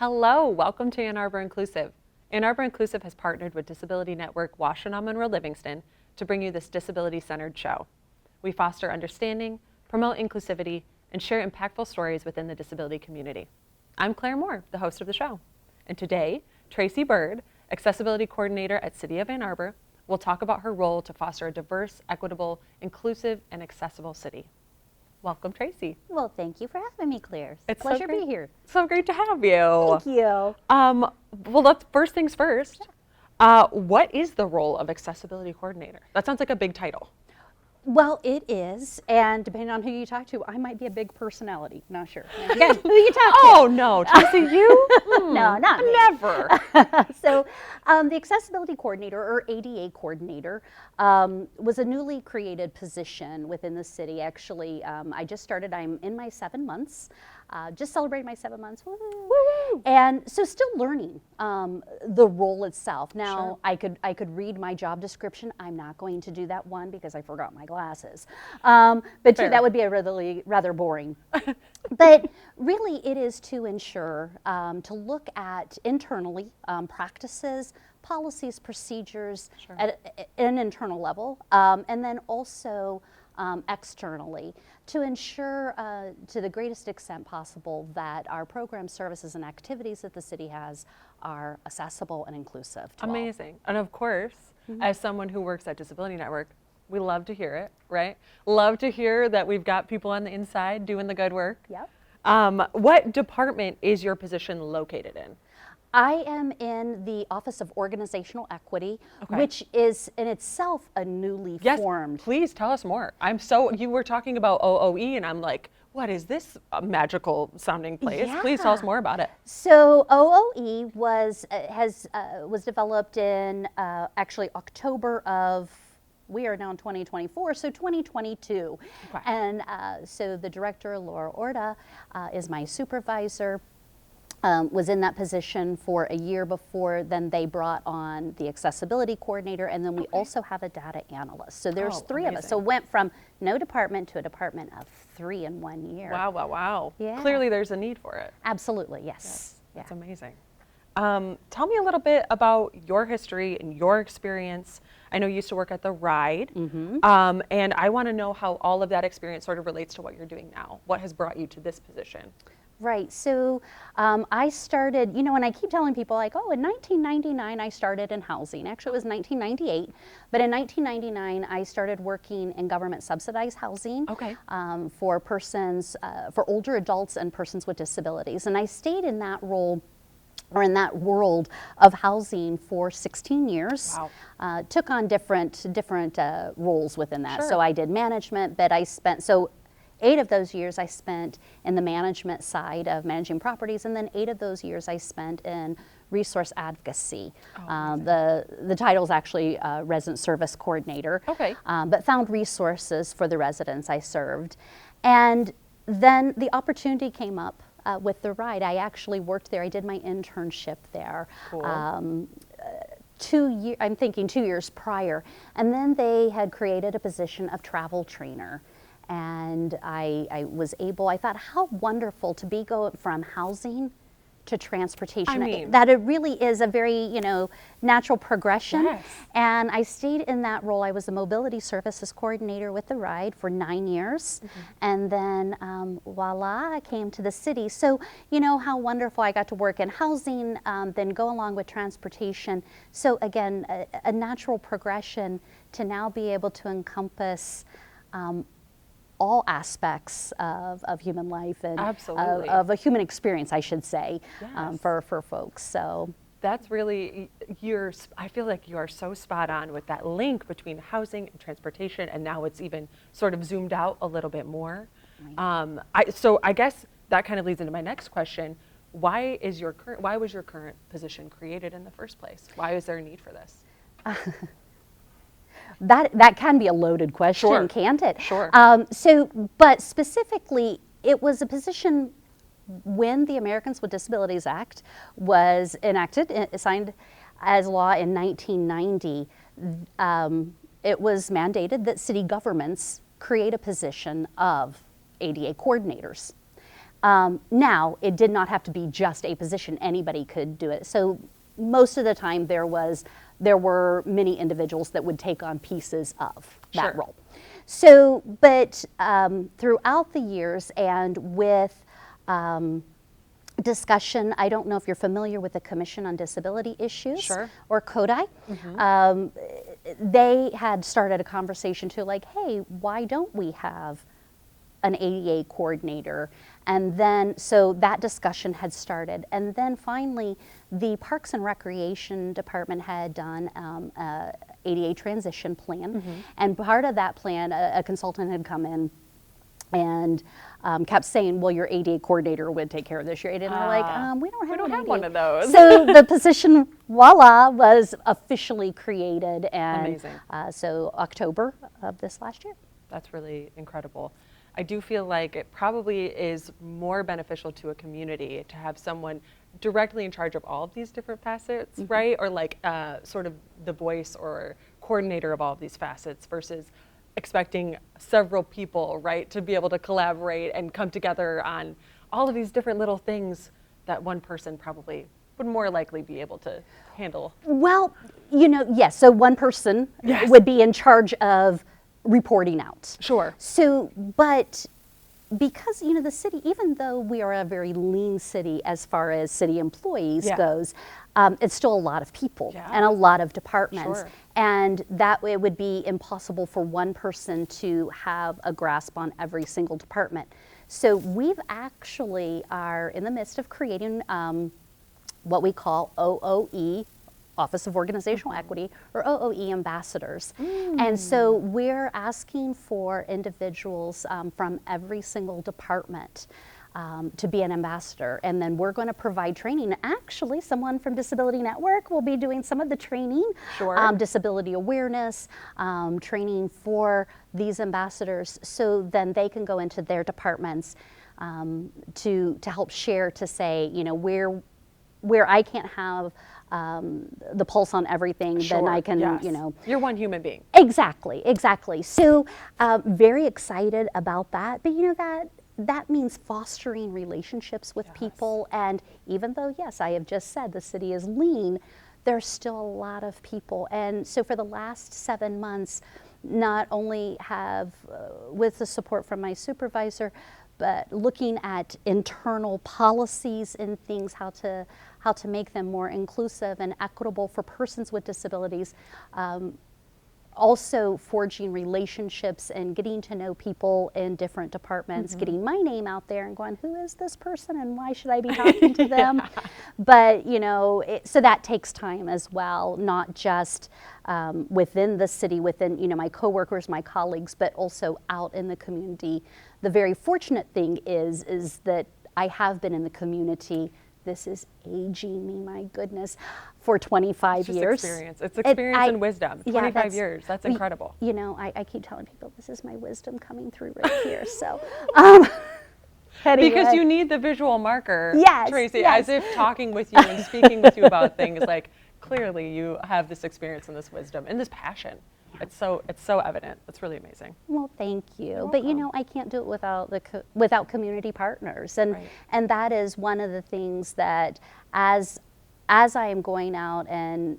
Hello, welcome to Ann Arbor Inclusive. Ann Arbor Inclusive has partnered with Disability Network Washtenaw Monroe Livingston to bring you this disability-centered show. We foster understanding, promote inclusivity, and share impactful stories within the disability community. I'm Claire Moore, the host of the show. And today, Tracy Byrd, Accessibility Coordinator at City of Ann Arbor, will talk about her role to foster a diverse, equitable, inclusive, and accessible city. Welcome, Tracy. Well, thank you for having me, Claire. It's a It's so pleasure to great- be here. So great to have you. Thank you. Well, let's first things first. What is the role of accessibility coordinator? That sounds like a big title. Well, it is, and depending on who you talk to, I might be a big personality. Not sure. Again, who you talk to? Oh no, Tracy, you? No, not me. Never. So, the accessibility coordinator, or ADA coordinator, was a newly created position within the city. Actually, I just started. I'm in my 7 months. Just celebrated my 7 months. Woo. Woo-woo. And so, still learning the role itself. Now, Sure. I could read my job description. I'm not going to do that, one, because I forgot my glasses. But two, Fair. that would be rather boring. But really, it is to ensure, to look at internally practices, policies, procedures Sure. at an internal level, and then also externally to ensure to the greatest extent possible that our programs, services, and activities that the city has are accessible and inclusive to all. Amazing. And of course, as someone who works at Disability Network, we love to hear it, right? Love to hear that we've got people on the inside doing the good work. Yep. What department is your position located in? I am in the Office of Organizational Equity, Okay. which is in itself a newly Yes, formed. please tell us more. You were talking about OOE and I'm like, what is this magical sounding place? Please tell us Yeah. more about it. So OOE was developed in actually October of, we are now in 2024, so 2022. Okay. And so the director, Laura Orta, is my supervisor. Was in that position for a year before. Then they brought on the accessibility coordinator, and then we also have a data analyst. So there's Oh, three of us. So amazing. went from no department to a department of 3 in 1 year. Wow. Yeah. Clearly there's a need for it. Absolutely, yes. Yeah. That's amazing. Tell me a little bit about your history and your experience. I know you used to work at the Ride, and I want to know how all of that experience sort of relates to what you're doing now. What has brought you to this position? Right, so I started, and I keep telling people like, in 1999 I started in housing. Actually, it was 1998, but in 1999 I started working in government subsidized housing for persons, for older adults and persons with disabilities. And I stayed in that role, or in that world of housing, for 16 years. Wow. Took on different roles within that. Sure. So I did management, but I spent, 8 of those years I spent in the management side of managing properties, and then 8 of those years I spent in resource advocacy. The title is actually resident service coordinator, Okay. but found resources for the residents I served. And then the opportunity came up with the Ride. I actually worked there. I did my internship there. Cool. I'm thinking 2 years prior. And then they had created a position of travel trainer. And I was able, I thought, how wonderful to be going from housing to transportation. I mean, that it really is a very, natural progression. Yes. And I stayed in that role. I was a mobility services coordinator with the Ride for 9 years. And then voila, I came to the city. So, how wonderful. I got to work in housing, then go along with transportation. So again, a natural progression to now be able to encompass all aspects of human life and Absolutely. of a human experience, I should say, Yes. for folks. So That's really, I feel like you are so spot on with that link between housing and transportation, and now it's even sort of zoomed out a little bit more. So I guess that kind of leads into my next question. Why was your current position created in the first place? Why is there a need for this? that can be a loaded question, Sure. can't it? Sure. But specifically, it was a position when the Americans with Disabilities Act was enacted, signed as law in 1990. It was mandated that city governments create a position of ADA coordinators. Now, it did not have to be just a position. Anybody could do it. So most of the time there were many individuals that would take on pieces of that role. So, but throughout the years and with discussion, I don't know if you're familiar with the Commission on Disability Issues or CODI. They had started a conversation too, like, hey, why don't we have an ADA coordinator? And then, so that discussion had started. And then finally, the Parks and Recreation Department had done a ADA transition plan. And part of that plan, a consultant had come in and kept saying, well, your ADA coordinator would take care of this. Your ADA, and they're like, we don't have one of those. So the position, voila, was officially created. And amazing. So October of this last year. That's really incredible. I do feel like it probably is more beneficial to a community to have someone directly in charge of all of these different facets, right? Or like sort of the voice or coordinator of all of these facets versus expecting several people, right, to be able to collaborate and come together on all of these different little things that one person probably would more likely be able to handle. Well, you know, yes, so one person would be in charge of reporting out. Sure. So, but because, you know, the city, even though we are a very lean city as far as city employees goes, it's still a lot of people and a lot of departments. And that way it would be impossible for one person to have a grasp on every single department. So we've actually are in the midst of creating what we call OOE, Office of Organizational Equity, or OOE ambassadors. And so we're asking for individuals from every single department to be an ambassador. And then we're going to provide training. Actually, someone from Disability Network will be doing some of the training, disability awareness, training for these ambassadors, so then they can go into their departments to help share, to say, you know, where I can't have the pulse on everything, then I can, you know. You're one human being. Exactly, exactly. So very excited about that. But you know, that means fostering relationships with people. And even though, yes, I have just said the city is lean, there's still a lot of people. And so for the last 7 months, not only have, with the support from my supervisor, but looking at internal policies and things, how to make them more inclusive and equitable for persons with disabilities. Also forging relationships and getting to know people in different departments, getting my name out there and going, who is this person and why should I be talking to them? But, you know, so that takes time as well, not just within the city, within, you know, my coworkers, my colleagues, but also out in the community. The very fortunate thing is that I have been in the community. This is aging me, my goodness, for 25 years. It's experience and wisdom. 25 years, that's incredible. You know, I keep telling people this is my wisdom coming through right here. So, because you need the visual marker, Tracy, as if talking with you and speaking with you about things, like clearly you have this experience and this wisdom and this passion. It's so evident. It's really amazing. Well, thank you. But you know, I can't do it without community partners, and that is one of the things that as I am going out and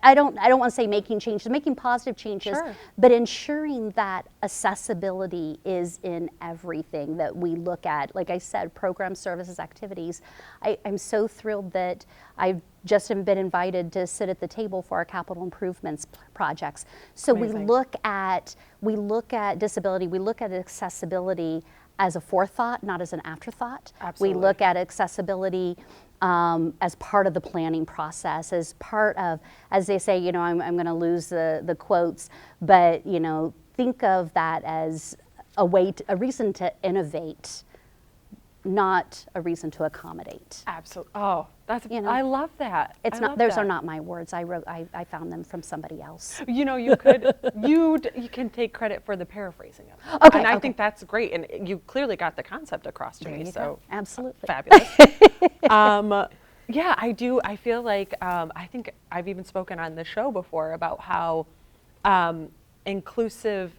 I don't want to say making changes, making positive changes, but ensuring that accessibility is in everything that we look at. Like I said, programs, services, activities. I'm so thrilled that I've just been invited to sit at the table for our capital improvements projects. So we look at disability, we look at accessibility as a forethought, not as an afterthought. We look at accessibility as part of the planning process, as part of, as they say, you know, I'm going to lose the quotes, but, you know, think of that as a reason to innovate, not a reason to accommodate. Absolutely. Oh, that's, you know, I love that. It's not, those are not my words. I found them from somebody else. You know, you could, you can take credit for the paraphrasing of it. Okay. And I think that's great. And you clearly got the concept across to me. So absolutely. Fabulous. Yeah, I do. I feel like, I think I've even spoken on the show before about how inclusive,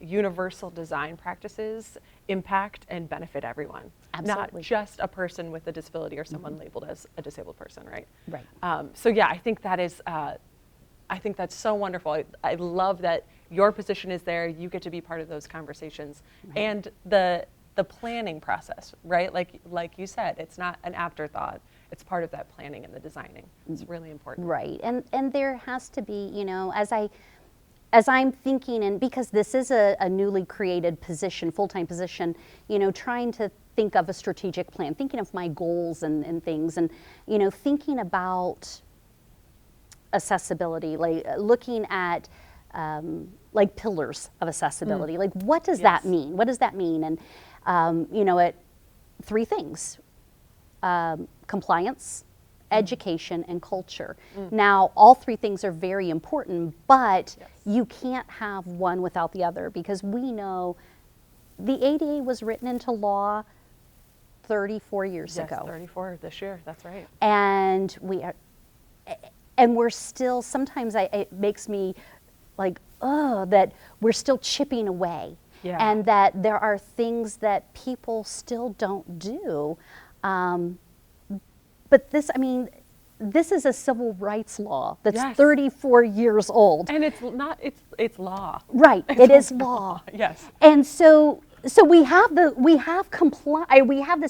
universal design practices impact and benefit everyone. Absolutely. Not just a person with a disability or someone labeled as a disabled person, right? Right. So yeah, I think that is, I think that's so wonderful. I love that your position is there. You get to be part of those conversations, and the planning process, right? Like you said, it's not an afterthought. It's part of that planning and the designing. It's really important. Right. And there has to be, as I'm thinking, and because this is a newly created position, full-time position, trying to think of a strategic plan, thinking of my goals and things, and thinking about accessibility, like looking at like pillars of accessibility. Like, what does that mean? What does that mean? And it three things: compliance, education, and culture. Now, all three things are very important, but you can't have one without the other, because we know the ADA was written into law 34 years ago. 34 this year, that's right. And we're still, sometimes it makes me like, that we're still chipping away. Yeah. And that there are things that people still don't do. But this is a civil rights law that's 34 years old. And it's not, it's law. Right, it is law. Yes. And so we have this,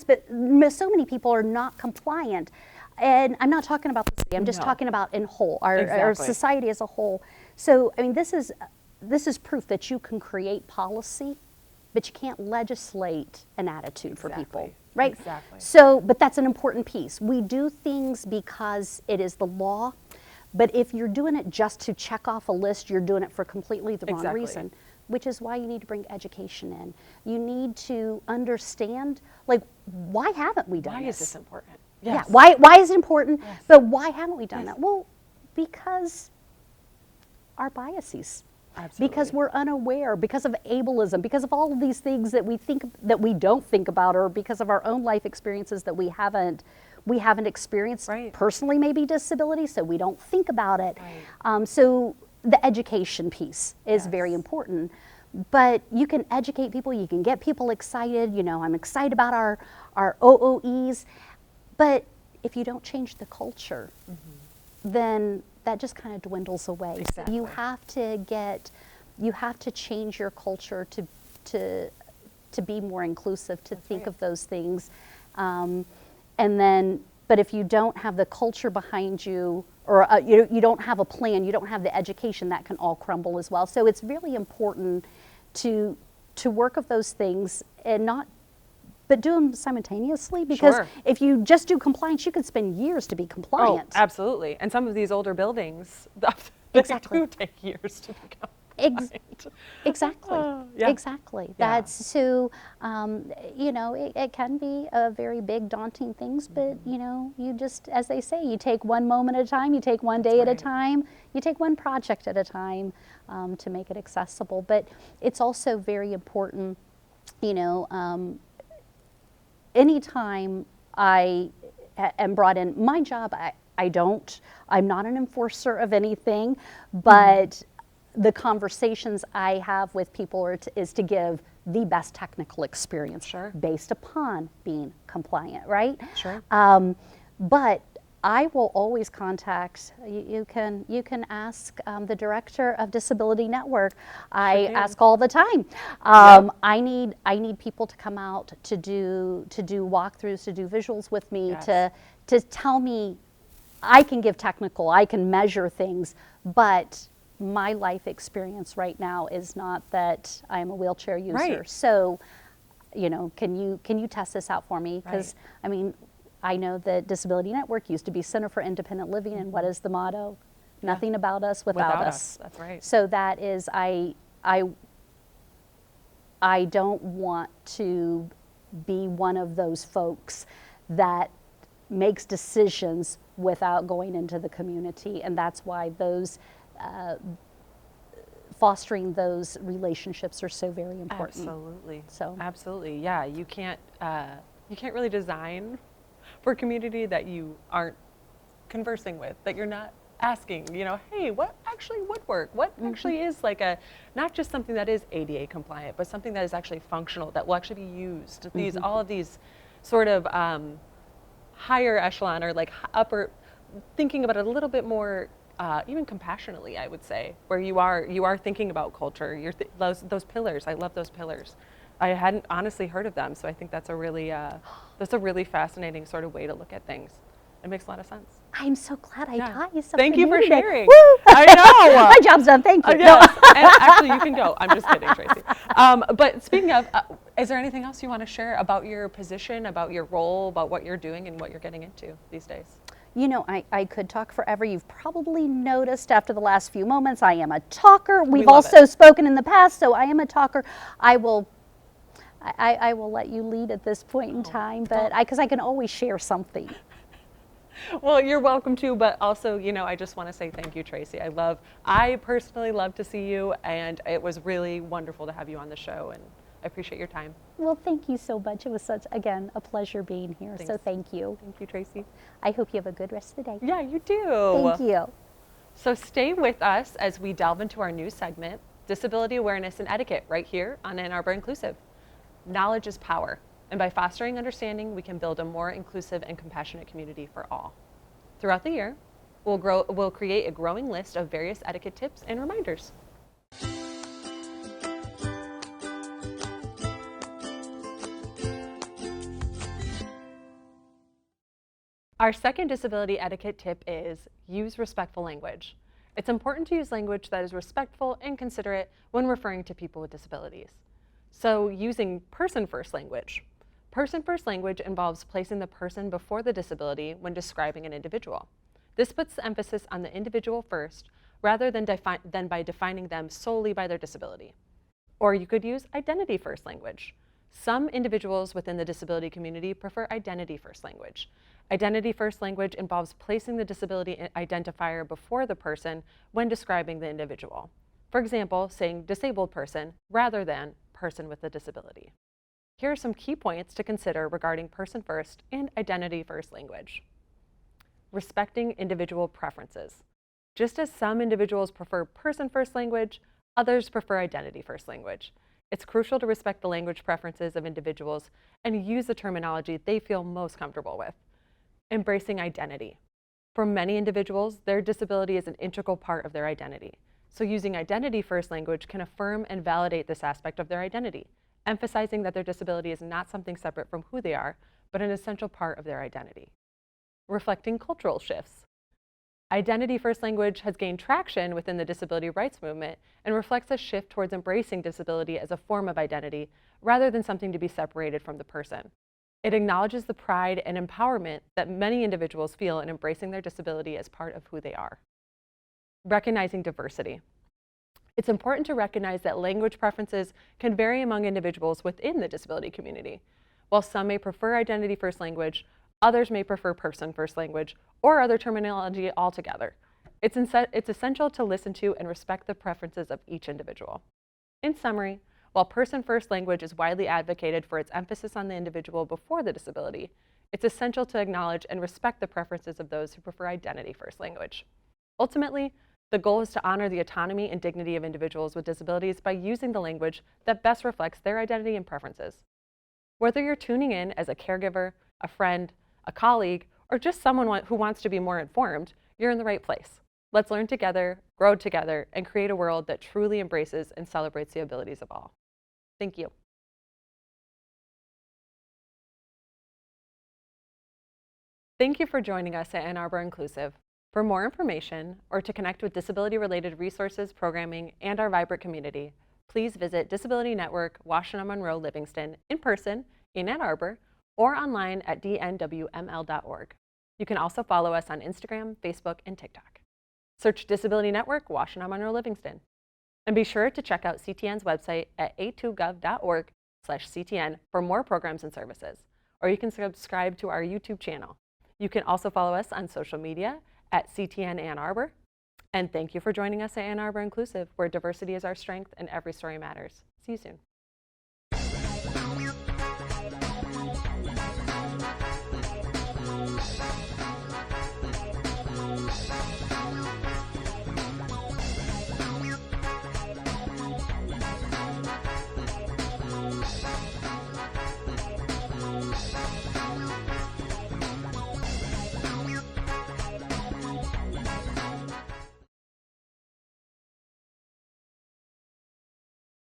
but so many people are not compliant. And I'm not talking about the city, I'm just talking about in whole, our society as a whole. So, this is proof that you can create policy, but you can't legislate an attitude for people, right? Exactly. So, but that's an important piece. We do things because it is the law, but if you're doing it just to check off a list, you're doing it for completely the wrong reason, which is why you need to bring education in. You need to understand, like, why haven't we done this? Why is this important? Yes. Yeah, why is it important? Yes. But why haven't we done that? Well, because our biases. Absolutely. Because we're unaware, because of ableism, because of all of these things that we think that we don't think about, or because of our own life experiences that we haven't experienced personally, maybe disability, so we don't think about it. Right. So the education piece is very important. But you can educate people, you can get people excited. I'm excited about our OOEs, but if you don't change the culture, then that just kind of dwindles away. Exactly. So you have to change your culture to be more inclusive, to think of those things. And then, but if you don't have the culture behind you, or you don't have a plan, you don't have the education, that can all crumble as well. So it's really important to work of those things, and but do them simultaneously, because if you just do compliance, you could spend years to be compliant. Oh, absolutely. And some of these older buildings, they do take years to become compliant. Exactly. Exactly. That's so, it can be a very big, daunting things, but, you just, as they say, you take one moment at a time, you take one day at a time, you take one project at a time to make it accessible. But it's also very important, anytime I am brought in, my job, I'm not an enforcer of anything, but the conversations I have with people is to give the best technical experience based upon being compliant, right? Sure. But I will always contact, you can ask the director of Disability Network. I ask all the time. I need people to come out to do walkthroughs, to do visuals with me, to tell me. I can give technical, I can measure things, but my life experience right now is not that I am a wheelchair user. Right. So, can you test this out for me? Because I know that Disability Network used to be Center for Independent Living, and what is the motto? Nothing about us without us. That's right. So that is, I don't want to be one of those folks that makes decisions without going into the community, and that's why those fostering those relationships are so very important. Absolutely. So absolutely, yeah. You can't really design for a community that you aren't conversing with, that you're not asking, hey, what actually would work? What actually is like not just something that is ADA compliant, but something that is actually functional, that will actually be used. All of these sort of higher echelon, or like upper, thinking about it a little bit more even compassionately, I would say, where you are thinking about culture. Those pillars. I love those pillars. I hadn't honestly heard of them, so I think that's a really fascinating sort of way to look at things. It makes a lot of sense. I'm so glad I taught you something. Thank you for new today. sharing. Woo! I know. My job's done. Thank you. Yes. And actually, you can go. I'm just kidding, Tracy. But speaking of, is there anything else you want to share about your position, about your role, about what you're doing and what you're getting into these days? I could talk forever. You've probably noticed after the last few moments, I am a talker. We've love also spoken in the past, so I am a talker. I will let you lead at this point in time, but because I can always share something. Well, you're welcome to, but also, I just want to say thank you, Tracy. I personally love to see you, and it was really wonderful to have you on the show, and I appreciate your time. Well, thank you so much. It was again, a pleasure being here. Thanks. So thank you. Thank you, Tracy. I hope you have a good rest of the day. Yeah, you do. Thank you. So stay with us as we delve into our new segment, Disability Awareness and Etiquette, right here on Ann Arbor Inclusive. Knowledge is power, and by fostering understanding, we can build a more inclusive and compassionate community for all. Throughout the year, we'll create a growing list of various etiquette tips and reminders. Our second disability etiquette tip is use respectful language. It's important to use language that is respectful and considerate when referring to people with disabilities. So using person-first language. Person-first language involves placing the person before the disability when describing an individual. This puts the emphasis on the individual first, rather than by defining them solely by their disability. Or you could use identity-first language. Some individuals within the disability community prefer identity-first language. Identity-first language involves placing the disability identifier before the person when describing the individual. For example, saying disabled person rather than person with a disability. Here are some key points to consider regarding person-first and identity-first language. Respecting individual preferences. Just as some individuals prefer person-first language, others prefer identity-first language. It's crucial to respect the language preferences of individuals and use the terminology they feel most comfortable with. Embracing identity. For many individuals, their disability is an integral part of their identity. So using identity-first language can affirm and validate this aspect of their identity, emphasizing that their disability is not something separate from who they are, but an essential part of their identity. Reflecting cultural shifts. Identity-first language has gained traction within the disability rights movement and reflects a shift towards embracing disability as a form of identity rather than something to be separated from the person. It acknowledges the pride and empowerment that many individuals feel in embracing their disability as part of who they are. Recognizing diversity. It's important to recognize that language preferences can vary among individuals within the disability community. While some may prefer identity-first language, others may prefer person-first language or other terminology altogether. It's essential to listen to and respect the preferences of each individual. In summary, while person-first language is widely advocated for its emphasis on the individual before the disability, it's essential to acknowledge and respect the preferences of those who prefer identity-first language. Ultimately, the goal is to honor the autonomy and dignity of individuals with disabilities by using the language that best reflects their identity and preferences. Whether you're tuning in as a caregiver, a friend, a colleague, or just someone who wants to be more informed, you're in the right place. Let's learn together, grow together, and create a world that truly embraces and celebrates the abilities of all. Thank you. Thank you for joining us at Ann Arbor Inclusive. For more information or to connect with disability-related resources, programming, and our vibrant community, please visit Disability Network Washtenaw Monroe Livingston in person in Ann Arbor or online at dnwml.org. You can also follow us on Instagram, Facebook, and TikTok. Search Disability Network Washtenaw Monroe Livingston. And be sure to check out CTN's website at a2gov.org/CTN for more programs and services. Or you can subscribe to our YouTube channel. You can also follow us on social media at CTN Ann Arbor. And thank you for joining us at Ann Arbor Inclusive, where diversity is our strength and every story matters. See you soon.